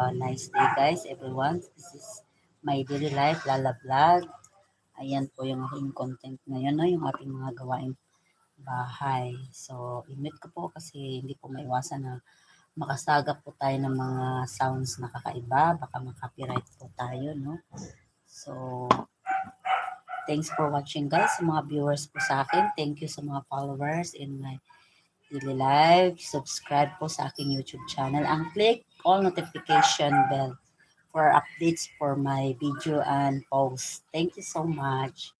Nice day guys, everyone. This is my daily life, Lala Vlog. Ayan po yung aking content ngayon, no? Yung ating mga gawain bahay. So, i-mute ko po kasi hindi po maiwasan na makasagap po tayo ng mga sounds na kakaiba. Baka makapiright po tayo, no? So, thanks for watching guys, sa mga viewers po sa akin. Thank you sa mga followers in my daily live. Subscribe po sa aking YouTube channel and click all notification bell for updates for my video and posts. Thank you so much.